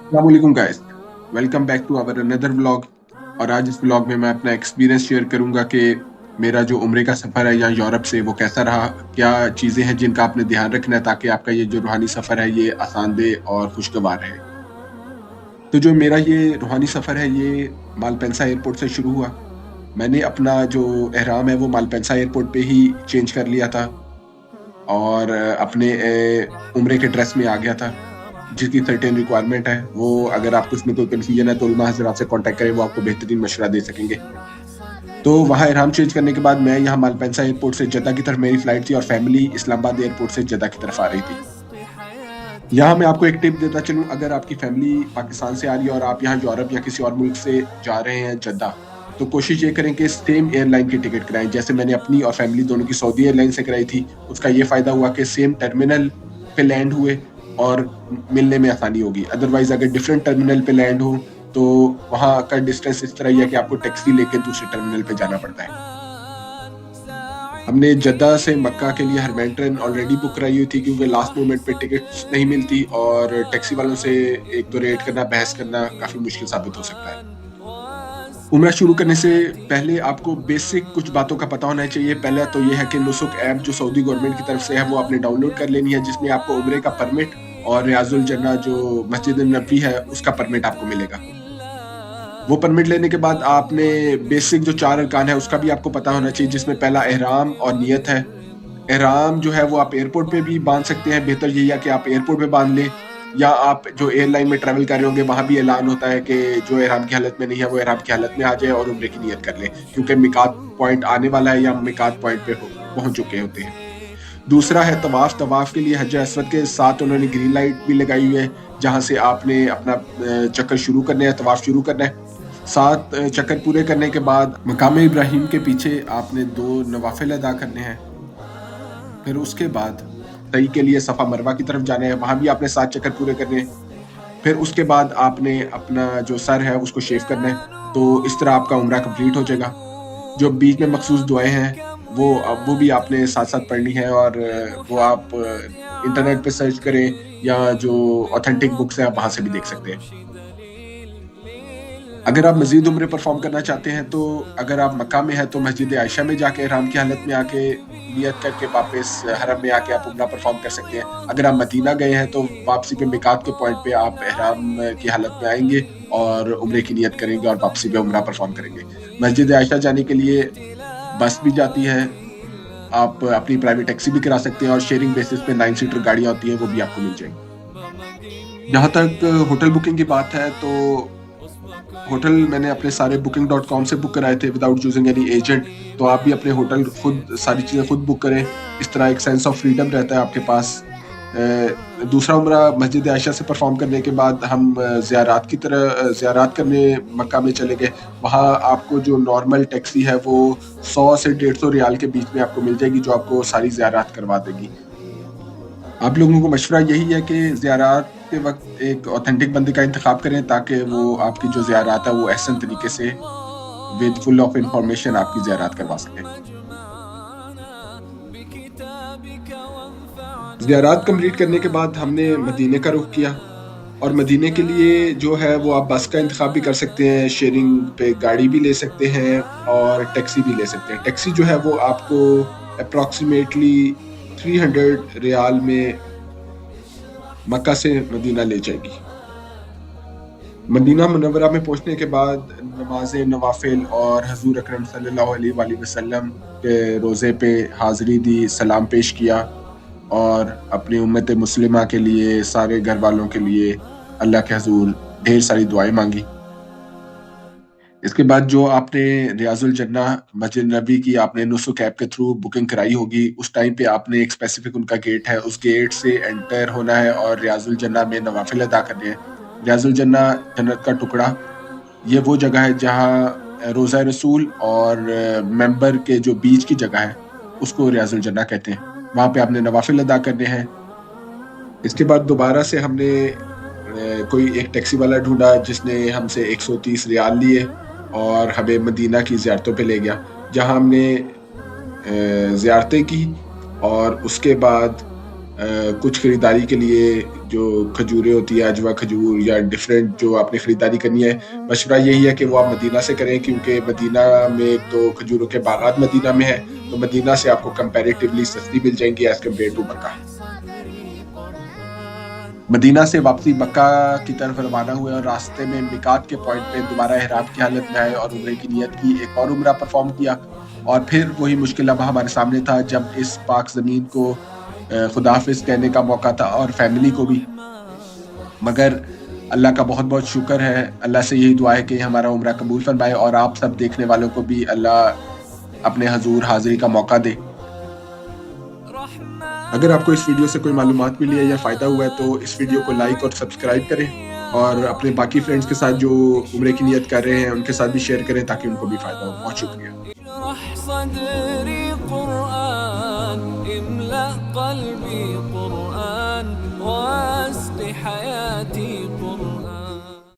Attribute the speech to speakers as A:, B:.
A: अस्सलामुअलैकुम guys, welcome back to our another vlog. और आज इस व्लॉग में मैं अपना एक्सपीरियंस शेयर करूंगा कि मेरा जो उम्रे का सफ़र है या यूरोप से वो कैसा रहा, क्या चीज़ें हैं जिनका आपने ध्यान रखना है ताकि आपका ये जो रूहानी सफ़र है ये आसानदेह और खुशगवार रहे। तो जो मेरा ये रूहानी सफ़र है ये मालपेंसा एयरपोर्ट से शुरू हुआ। मैंने अपना जो एहराम है वो मालपेंसा एयरपोर्ट पे ही चेंज कर लिया था और अपने उम्रे के ड्रेस में आ गया था, जिसकी सर्टेन रिक्वायरमेंट है। वो अगर आपको इसमें कोई कन्फ्यूजन है तो उलमा हज़रात से कॉन्टैक्ट करें, वो आपको बेहतरीन मशवरा दे सकेंगे। तो वहाँ एहराम चेंज करने के बाद मैं यहाँ मालपेंसा एयरपोर्ट से जद्दा की तरफ मेरी फ़्लाइट थी और फैमिली इस्लामाबाद एयरपोर्ट से जद्दा की तरफ आ रही थी। यहाँ मैं आपको एक टिप देता चलूँ, अगर आपकी फैमिली पाकिस्तान से आ रही है और आप यहाँ यूरोप या किसी और मुल्क से जा रहे हैं जद्दा, तो कोशिश ये करें कि सेम एयरलाइन की टिकट कराएँ। जैसे मैंने अपनी और फैमिली दोनों की सऊदी एयरलाइन से कराई थी, उसका ये फ़ायदा हुआ कि सेम टर्मिनल पे लैंड हुए और मिलने में आसानी होगी। अदरवाइज़ अगर डिफरेंट टर्मिनल पे लैंड हो, तो वहाँ का डिस्टेंस इस तरह ही है कि आपको टैक्सी लेके दूसरे टर्मिनल पे जाना पड़ता है। हमने जद्दा से मक्का के लिए हरमैन ट्रेन ऑलरेडी बुक कराई हुई थी, क्योंकि लास्ट मोमेंट पे टिकट्स नहीं मिलती और टैक्सी वालों से एक तो रेट करना, बहस करना काफ़ी मुश्किल साबित हो सकता है। उम्रा शुरू करने से पहले आपको बेसिक कुछ बातों का पता होना चाहिए। पहला तो ये है कि नुसुक ऐप जो सऊदी गवर्नमेंट की तरफ से है वो आपने डाउनलोड कर लेनी है, जिसमें आपको उम्रे का परमिट और रियाजुल जन्ना जो मस्जिद नबवी है उसका परमिट आपको मिलेगा। वो परमिट लेने के बाद आपने बेसिक जो 4 अरकान है उसका भी आपको पता होना चाहिए, जिसमें पहला एहराम और नियत है। एहराम जो है वो आप एयरपोर्ट पे भी बाँध सकते हैं, बेहतर यही है कि आप एयरपोर्ट पे बाँध लें, या आप जो एयरलाइन में ट्रैवल कर रहे होंगे वहाँ भी ऐलान होता है कि जो एहराम की हालत में नहीं है वो एहराम की हालत में आ जाए और उम्रे की नियत कर ले, क्योंकि मिकात पॉइंट आने वाला है या मिकात पॉइंट पे पहुँच चुके होते हैं। दूसरा है तवाफ़। तवाफ़ के लिए हज्र अस्वद के साथ उन्होंने ग्रीन लाइट भी लगाई हुई है, जहाँ से आपने अपना चक्कर शुरू करना है, तवाफ़ शुरू करना है। 7 चक्कर पूरे करने के बाद मकाम इब्राहीम के पीछे आपने 2 नवाफ़िल अदा करने हैं। फिर उसके बाद सई के लिए सफ़ा मरवा की तरफ जाना है, वहाँ भी आपने 7 चक्कर पूरे करने हैं। फिर उसके बाद आपने अपना जो सर है उसको शेव करना है, तो इस तरह आपका उम्रा कंप्लीट हो जाएगा। जो बीच में मखसूस दुआएँ हैं, वो भी आपने साथ-साथ पढ़नी है और वो आप इंटरनेट पे सर्च करें या जो ऑथेंटिक बुक्स हैं आप वहाँ से भी देख सकते हैं। अगर आप मज़ीद उम्रे परफ़ॉर्म करना चाहते हैं, तो अगर आप मक्का में हैं तो मस्जिद आयशा में जाके एहराम की हालत में आके नियत करके वापस हरम में आके आप उम्रा परफ़ॉर्म कर सकते हैं। अगर आप मदीना गए हैं तो वापसी पे मिकात के पॉइंट पे आप एहराम की हालत में आएँगे और उम्रे की नियत करेंगे और वापसी पे उम्रा परफ़ॉर्म करेंगे। मस्जिद आयशा जाने के लिए बस भी जाती है, आप अपनी प्राइवेट टैक्सी भी करा सकते हैं और शेयरिंग बेसिस पे 9 सीटर गाड़ियाँ होती हैं, वो भी आपको मिल जाएँगी। जहाँ तक होटल बुकिंग की बात है, तो होटल मैंने अपने सारे booking.com से बुक कराए थे विदाउट यूजिंग एनी एजेंट। तो आप भी अपने होटल खुद सारी चीज़ें खुद बुक करें, इस तरह एक सेंस ऑफ फ्रीडम रहता है आपके पास। दूसरा उम्रा मस्जिद आयशा से परफॉर्म करने के बाद हम ज़ियारात करने मक्का में चले गए। वहाँ आपको जो नॉर्मल टैक्सी है वो 100 से 150 रियाल के बीच में आपको मिल जाएगी, जो आपको सारी ज़ियारात करवा देगी। आप लोगों को मशवरा यही है कि ज़ियारात के वक़्त एक ऑथेंटिक बंदे का इंतख़ाब करें, ताकि वो आपकी जो ज़ियारत है वो एहसन तरीके से विद फुल ऑफ इन्फॉर्मेशन आपकी ज़ियारत करवा सके। ज़ियारत कंप्लीट करने के बाद हमने मदीने का रुख किया और मदीने के लिए जो है वो आप बस का इंतख़ाब भी कर सकते हैं, शेयरिंग पे गाड़ी भी ले सकते हैं और टैक्सी भी ले सकते हैं। टैक्सी जो है वो आपको अप्रॉक्सिमेटली 300 रियाल में मक्का से मदीना ले जाएगी। मदीना मुनव्वरा में पहुँचने के बाद नमाज़े नवाफ़िल और हज़ूर अकरम सल्लल्लाहु अलैहि वसल्लम के रोज़े पे हाज़िरी दी, सलाम पेश किया और अपनी उम्मत मुस्लिमा के लिए, सारे घर वालों के लिए अल्लाह के हज़ूर ढेर सारी दुआएँ माँगी। इसके बाद जो आपने रियाजुल जन्ना मस्जिद नबवी की आपने नुसुक ऐप के थ्रू बुकिंग कराई होगी, उस टाइम पे आपने एक स्पेसिफिक उनका गेट है, उस गेट से एंटर होना है और रियाजुल जन्ना में नवाफ़िल अदा करने हैं। रियाजुल जन्ना जन्नत का टुकड़ा, ये वो जगह है जहाँ रोज़ा रसूल और मेंबर के जो बीच की जगह है, उसको रियाजुल जन्ना कहते हैं। वहाँ पे आपने नवाफ़िल अदा करने हैं। इसके बाद दोबारा से हमने कोई एक टैक्सी वाला ढूँढा जिसने हमसे 130 रियाल लिए और हमें मदीना की ज़ियारतों पे ले गया, जहाँ हमने ज़ियारतें की और उसके बाद कुछ खरीदारी के लिए جو کھجوریں ہوتی ہیں اجوا کھجور یا ڈفرینٹ جو آپ نے خریداری کرنی ہے، مشورہ یہی ہے کہ وہ آپ مدینہ سے کریں، کیونکہ مدینہ میں ایک تو کھجوروں کے باغات مدینہ میں ہیں، تو مدینہ سے آپ کو کمپیریٹیولی سستی مل جائیں گی ایز کمپیئر ٹو مکہ۔ مدینہ سے واپسی مکہ کی طرف روانہ ہوئے اور راستے میں میقات کے پوائنٹ پہ دوبارہ احرام کی حالت میں آئے اور عمرے کی نیت کی، ایک اور عمرہ پرفارم کیا، اور پھر وہی مشکل لمحہ ہمارے سامنے تھا جب اس پاک زمین کو خدا حافظ کہنے کا موقع تھا، اور فیملی کو بھی۔ مگر اللہ کا بہت بہت شکر ہے، اللہ سے یہی دعا ہے کہ ہمارا عمرہ قبول فرمائے اور آپ سب دیکھنے والوں کو بھی اللہ اپنے حضور حاضری کا موقع دے۔ اگر آپ کو اس ویڈیو سے کوئی معلومات ملی ہے یا فائدہ ہوا ہے تو اس ویڈیو کو لائک اور سبسکرائب کریں، اور اپنے باقی فرینڈز کے ساتھ جو عمرے کی نیت کر رہے ہیں ان کے ساتھ بھی شیئر کریں تاکہ ان کو بھی فائدہ ہو۔ بہت شکریہ۔
B: اشرح صدري قرآن، املأ قلبي قرآن، واسق حياتي